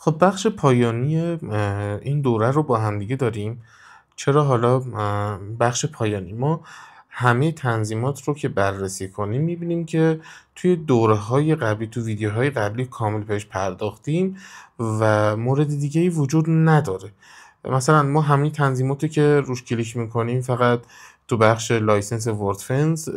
خب بخش پایانی این دوره رو با همدیگه داریم. چرا حالا بخش پایانی ما همه تنظیمات رو که بررسی کنیم می‌بینیم که توی دوره‌های قبلی، تو ویدیوهای قبلی کامل بهش پرداختیم و مورد دیگه‌ای وجود نداره. مثلا ما همه تنظیمات رو که روش کلیک می‌کنیم فقط تو بخش لایسنس وردفنس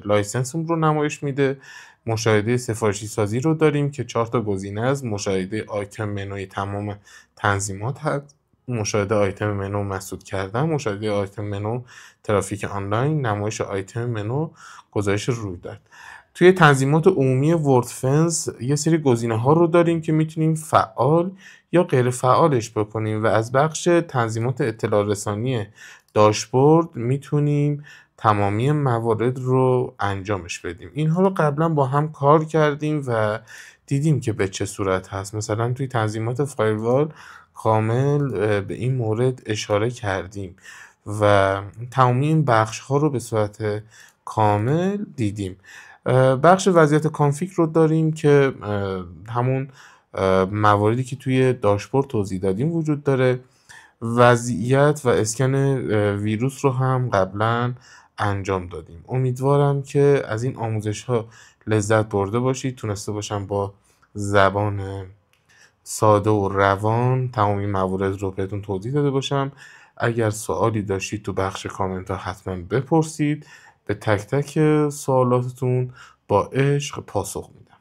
لایسنسمون رو نمایش میده. مشاهده سفارشی سازی رو داریم که 4 تا گزینه از مشاهده آیتم منوی تمام تنظیمات هست، مشاهده آیتم منو مسدود کردن، مشاهده آیتم منو ترافیک آنلاین، نمایش آیتم منو، گزارش رویداد. توی تنظیمات عمومی وردفنس یه سری گزینه‌ها رو داریم که میتونیم فعال یا غیر فعالش بکنیم و از بخش تنظیمات اطلاع رسانی داشبورد میتونیم تمامی موارد رو انجامش بدیم. اینها رو قبلا با هم کار کردیم و دیدیم که به چه صورت هست. مثلا توی تنظیمات فایروال کامل به این مورد اشاره کردیم و تمامی این بخش ها رو به صورت کامل دیدیم. بخش وضعیت کانفیگ رو داریم که همون مواردی که توی داشبورد توضیح دادیم وجود داره. وضعیت و اسکن ویروس رو هم قبلا انجام دادیم. امیدوارم که از این آموزش‌ها لذت برده باشید، تونسته باشم با زبان ساده و روان تمام این موارد رو بهتون توضیح داده باشم. اگر سوالی داشتید تو بخش کامنت‌ها حتما بپرسید. به تک تک سوالاتتون با عشق پاسخ میدم.